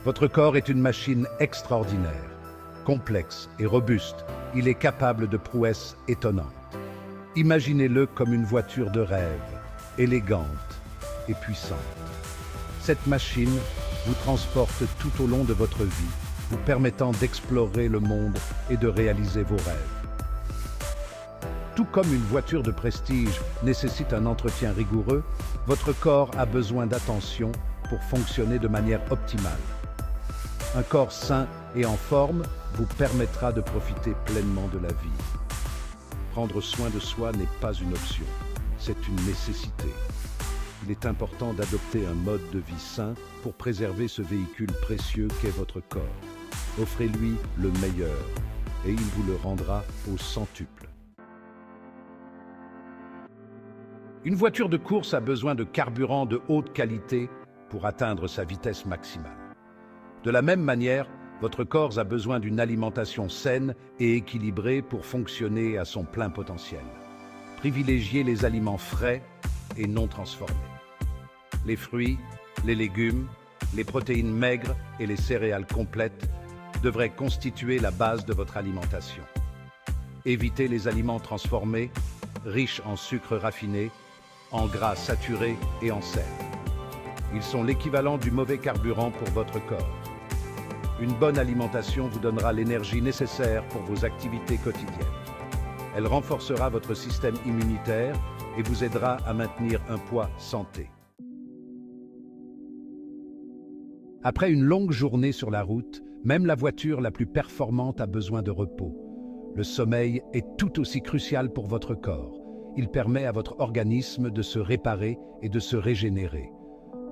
Votre corps est une machine extraordinaire, complexe et robuste. Il est capable de prouesses étonnantes. Imaginez-le comme une voiture de rêve, élégante et puissante. Cette machine vous transporte tout au long de votre vie, vous permettant d'explorer le monde et de réaliser vos rêves. Tout comme une voiture de prestige nécessite un entretien rigoureux, votre corps a besoin d'attention pour fonctionner de manière optimale. Un corps sain et en forme vous permettra de profiter pleinement de la vie. Prendre soin de soi n'est pas une option, c'est une nécessité. Il est important d'adopter un mode de vie sain pour préserver ce véhicule précieux qu'est votre corps. Offrez-lui le meilleur et il vous le rendra au centuple. Une voiture de course a besoin de carburant de haute qualité pour atteindre sa vitesse maximale. De la même manière, votre corps a besoin d'une alimentation saine et équilibrée pour fonctionner à son plein potentiel. Privilégiez les aliments frais et non transformés. Les fruits, les légumes, les protéines maigres et les céréales complètes devraient constituer la base de votre alimentation. Évitez les aliments transformés, riches en sucre raffiné, en gras saturés et en sel. Ils sont l'équivalent du mauvais carburant pour votre corps. Une bonne alimentation vous donnera l'énergie nécessaire pour vos activités quotidiennes. Elle renforcera votre système immunitaire et vous aidera à maintenir un poids santé. Après une longue journée sur la route, même la voiture la plus performante a besoin de repos. Le sommeil est tout aussi crucial pour votre corps. Il permet à votre organisme de se réparer et de se régénérer.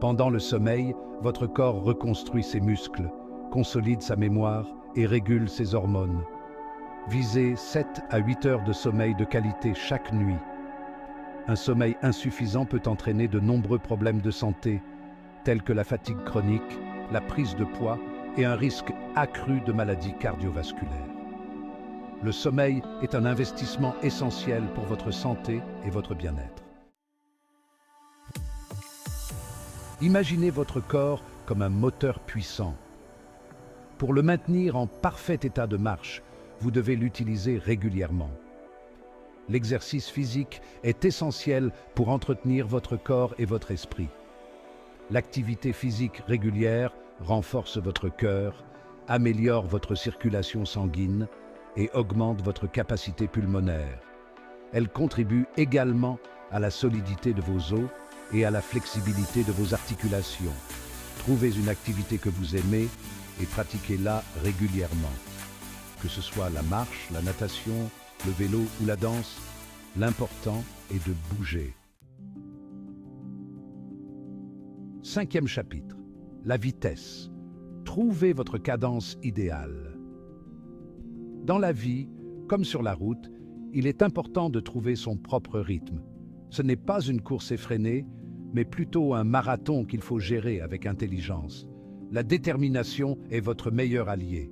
Pendant le sommeil, votre corps reconstruit ses muscles, consolide sa mémoire et régule ses hormones. Visez 7 à 8 heures de sommeil de qualité chaque nuit. Un sommeil insuffisant peut entraîner de nombreux problèmes de santé, tels que la fatigue chronique, la prise de poids et un risque accru de maladies cardiovasculaires. Le sommeil est un investissement essentiel pour votre santé et votre bien-être. Imaginez votre corps comme un moteur puissant. Pour le maintenir en parfait état de marche, vous devez l'utiliser régulièrement. L'exercice physique est essentiel pour entretenir votre corps et votre esprit. L'activité physique régulière renforce votre cœur, améliore votre circulation sanguine et augmente votre capacité pulmonaire. Elle contribue également à la solidité de vos os et à la flexibilité de vos articulations. Trouvez une activité que vous aimez et pratiquez-la régulièrement. Que ce soit la marche, la natation, le vélo ou la danse, l'important est de bouger. 5e chapitre. La vitesse. Trouvez votre cadence idéale. Dans la vie, comme sur la route, il est important de trouver son propre rythme. Ce n'est pas une course effrénée, mais plutôt un marathon qu'il faut gérer avec intelligence. La détermination est votre meilleur allié.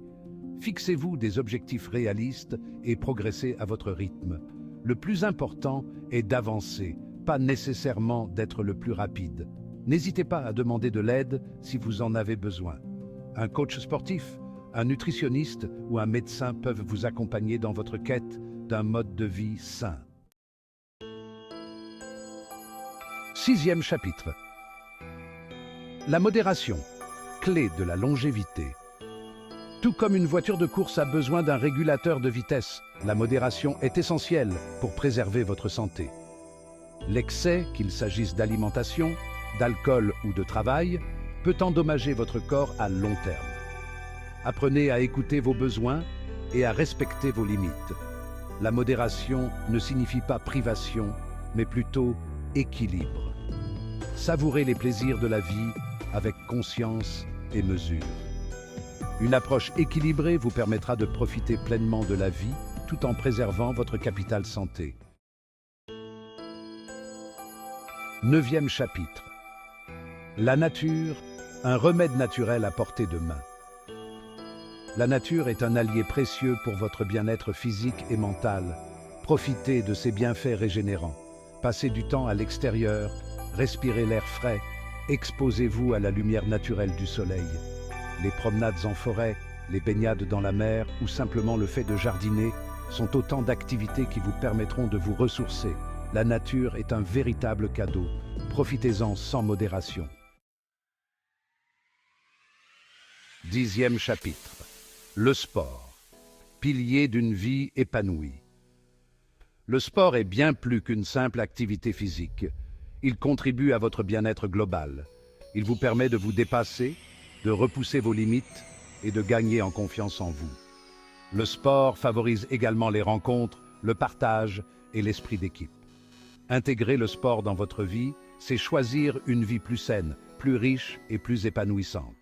Fixez-vous des objectifs réalistes et progressez à votre rythme. Le plus important est d'avancer, pas nécessairement d'être le plus rapide. N'hésitez pas à demander de l'aide si vous en avez besoin. Un coach sportif, un nutritionniste ou un médecin peuvent vous accompagner dans votre quête d'un mode de vie sain. 6e chapitre. La modération, clé de la longévité. Tout comme une voiture de course a besoin d'un régulateur de vitesse, la modération est essentielle pour préserver votre santé. L'excès, qu'il s'agisse d'alimentation, d'alcool ou de travail, peut endommager votre corps à long terme. Apprenez à écouter vos besoins et à respecter vos limites. La modération ne signifie pas privation, mais plutôt équilibre. Savourez les plaisirs de la vie avec conscience et mesure. Une approche équilibrée vous permettra de profiter pleinement de la vie tout en préservant votre capital santé. 9e chapitre. La nature, un remède naturel à portée de main. La nature est un allié précieux pour votre bien-être physique et mental. Profitez de ses bienfaits régénérants. Passez du temps à l'extérieur, respirez l'air frais, exposez-vous à la lumière naturelle du soleil. Les promenades en forêt, les baignades dans la mer ou simplement le fait de jardiner sont autant d'activités qui vous permettront de vous ressourcer. La nature est un véritable cadeau. Profitez-en sans modération. 10e chapitre. Le sport. Pilier d'une vie épanouie. Le sport est bien plus qu'une simple activité physique. Il contribue à votre bien-être global. Il vous permet de vous dépasser, de repousser vos limites et de gagner en confiance en vous. Le sport favorise également les rencontres, le partage et l'esprit d'équipe. Intégrer le sport dans votre vie, c'est choisir une vie plus saine, plus riche et plus épanouissante.